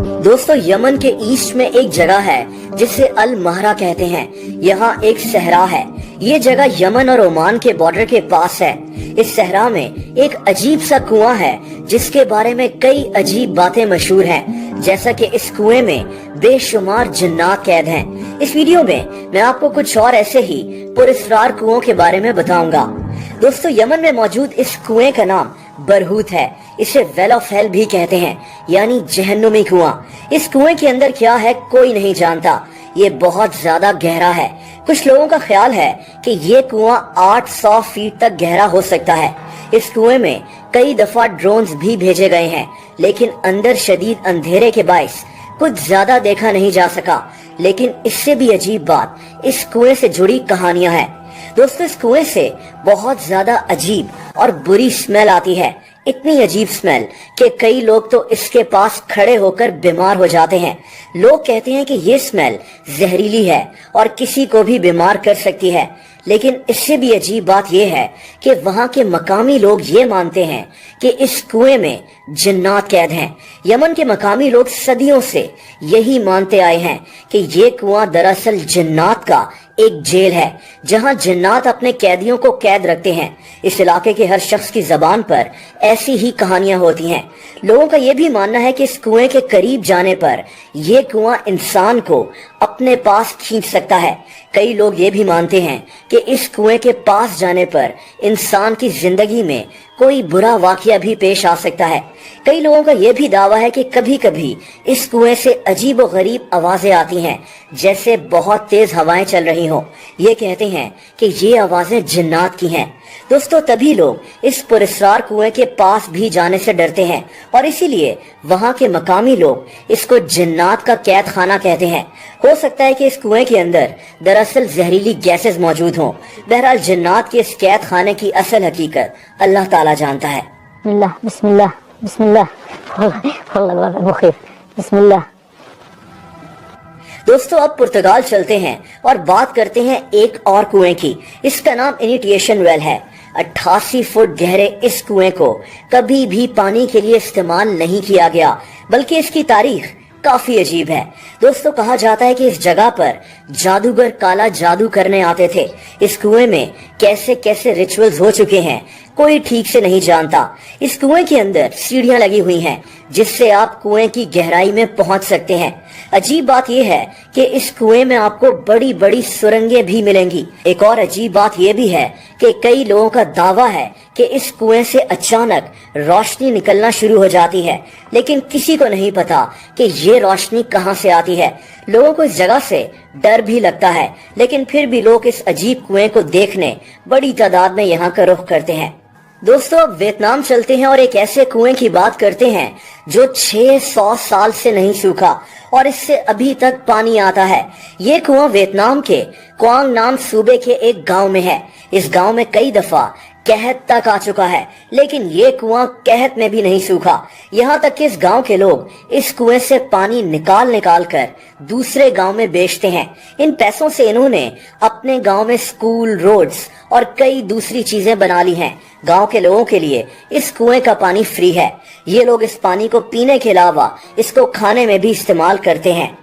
दोस्तों, यमन के ईस्ट में एक जगह है जिसे अल महरा कहते हैं। यहाँ एक सहरा है। ये जगह यमन और ओमान के बॉर्डर के पास है। इस सहरा में एक अजीब सा कुआं है जिसके बारे में कई अजीब बातें मशहूर हैं, जैसा कि इस कुएं में बेशुमार जिन्नात कैद हैं। इस वीडियो में मैं आपको कुछ और ऐसे ही पुरस्कार कुओं के बारे में बताऊंगा। दोस्तों, यमन में मौजूद इस कुएं का नाम बरहूत है। इसे वेल ऑफ हेल भी कहते हैं, यानी जहन्नुमी कुआं। इस कुएं के अंदर क्या है कोई नहीं जानता। ये बहुत ज्यादा गहरा है। कुछ लोगों का ख्याल है कि ये कुआं 800 फीट तक गहरा हो सकता है। इस कुएं में कई दफा ड्रोन्स भी भेजे गए हैं, लेकिन अंदर शदीद अंधेरे के बाइस कुछ ज्यादा देखा नहीं जा सका। लेकिन इससे भी अजीब बात, इस कुएं से जुड़ी कहानियां हैं। दोस्तों, इस कुएं से बहुत ज्यादा अजीब और बुरी स्मेल आती है। इतनी अजीब स्मेल कि कई लोग तो इसके पास खड़े होकर बीमार हो जाते हैं। लोग कहते हैं कि ये स्मेल जहरीली है और किसी को भी बीमार कर सकती है। लेकिन इससे भी अजीब बात यह है कि वहाँ के मकामी लोग ये मानते हैं कि इस कुएं में जिन्नात कैद हैं। यमन के मकामी लोग सदियों से यही मानते आए हैं कि ये कुआं दरअसल जिन्नात का एक जेल है, जहां जिन्नात अपने कैदियों को कैद रखते हैं। इस इलाके के हर शख्स की जबान पर ऐसी ही कहानियां होती हैं। लोगों का यह भी मानना है कि इस कुएं के करीब जाने पर यह कुआं इंसान को अपने पास खींच सकता है। कई लोग ये भी मानते हैं कि इस कुएं के पास जाने पर इंसान की जिंदगी में कोई बुरा वाकया भी पेश आ सकता है। कई लोगों का यह भी दावा है कि कभी कभी इस कुएं से अजीब व गरीब आवाजें आती हैं, जैसे बहुत तेज हवाएं चल रही हों। ये कहते हैं कि ये आवाजें जिन्नात की हैं। दोस्तों, तभी लोग इस पुरस्कार कुएं के पास भी जाने से डरते हैं और इसीलिए वहाँ के मकामी लोग इसको जिन्नात का कैद खाना कहते हैं। हो सकता है कि इस कुएं के अंदर दरअसल जहरीली गैसेस मौजूद हों। बहरहाल, जिन्नात के इस कैद खाने की असल हकीकत अल्लाह ताला जानता है। बिस्मिल्लाह बिस्मिल्लाह बिस्मिल्लाह। दोस्तों, अब पुर्तगाल चलते हैं और बात करते हैं एक और कुएं की। इसका नाम इनिटिएशन वेल है। 88 फुट गहरे इस कुएं को कभी भी पानी के लिए इस्तेमाल नहीं किया गया, बल्कि इसकी तारीख काफी अजीब है। दोस्तों, कहा जाता है कि इस जगह पर जादूगर काला जादू करने आते थे। इस कुएं में कैसे कैसे रिचुअल्स हो चुके हैं कोई ठीक से नहीं जानता। इस कुएं के अंदर सीढ़ियां लगी हुई हैं, जिससे आप कुएं की गहराई में पहुंच सकते हैं। अजीब बात यह है कि इस कुएं में आपको बड़ी बड़ी सुरंगें भी मिलेंगी। एक और अजीब बात यह भी है कि कई लोगों का दावा है कि इस कुएं से अचानक रोशनी निकलना शुरू हो जाती है, लेकिन किसी को नहीं पता कि ये रोशनी कहां से आती है। लोगों को इस जगह से डर भी लगता है, लेकिन फिर भी लोग इस अजीब कुएं को देखने बड़ी तादाद में यहाँ का रुख करते हैं। दोस्तों, अब वियतनाम चलते हैं और एक ऐसे कुएं की बात करते हैं जो 600 साल से नहीं सूखा और इससे अभी तक पानी आता है। ये कुआं वियतनाम के क्वांग नाम सूबे के एक गांव में है। इस गांव में कई दफा कहत तक आ चुका है, लेकिन ये कुआं कहत में भी नहीं सूखा। यहाँ तक कि इस गांव के लोग इस कुएं से पानी निकाल निकाल कर दूसरे गांव में बेचते हैं। इन पैसों से इन्होंने अपने गांव में स्कूल, रोड्स और कई दूसरी चीजें बना ली हैं। गांव के लोगों के लिए इस कुएं का पानी फ्री है। ये लोग इस पानी को पीने के अलावा इसको खाने में भी इस्तेमाल करते हैं।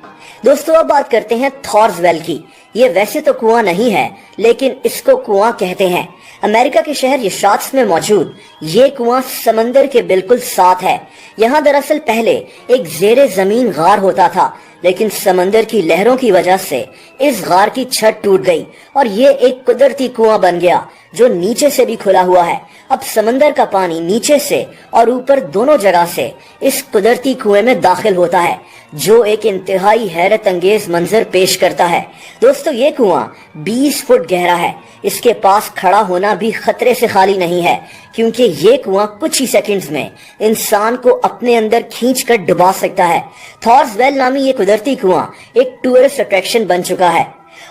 दोस्तों, अब बात करते हैं थॉर्स वेल की। ये वैसे तो कुआं नहीं है, लेकिन इसको कुआं कहते हैं। अमेरिका के शहर यशात्स में मौजूद ये कुआं समंदर के बिल्कुल साथ है। यहाँ दरअसल पहले एक जेरे जमीन गार होता था, लेकिन समंदर की लहरों की वजह से इस गार की छत टूट गई और ये एक कुदरती कुआं बन गया जो नीचे से भी खुला हुआ है। अब समंदर का पानी नीचे से और ऊपर दोनों जगह से इस कुदरती कुएं में दाखिल होता है, जो एक इंतहाई हैरत अंगेज मंजर पेश करता है। दोस्तों, ये कुआं 20 फुट गहरा है। इसके पास खड़ा होना भी खतरे से खाली नहीं है, क्योंकि ये कुआं कुछ ही सेकंड्स में इंसान को अपने अंदर खींचकर डुबा सकता है। थॉर्स वेल नामी ये कुदरती कुआं एक टूरिस्ट अट्रैक्शन बन चुका है।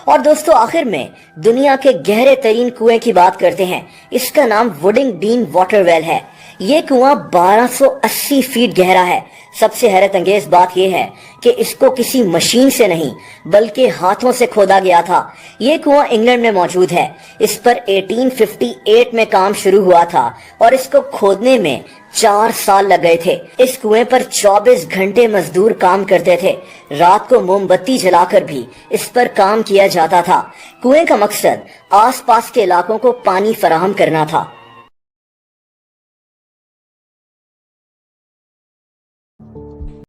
और दोस्तों, आखिर में दुनिया के गहरे तरीन कुएं की बात करते हैं। इसका नाम वुडिंग डीन वाटर वेल है। یہ کنواں 1280 فیٹ گہرا ہے۔ سب سے حیرت انگیز بات یہ ہے کہ اس کو کسی مشین سے نہیں بلکہ ہاتھوں سے کھودا گیا تھا۔ یہ کنواں انگلینڈ میں موجود ہے۔ اس پر 1858 میں کام شروع ہوا تھا اور اس کو کھودنے میں 4 سال لگ گئے تھے۔ اس کنویں پر 24 گھنٹے مزدور کام کرتے تھے۔ رات کو موم بتی جلا کر بھی اس پر کام کیا جاتا تھا۔ کنویں کا مقصد آس پاس کے علاقوں کو پانی فراہم کرنا تھا۔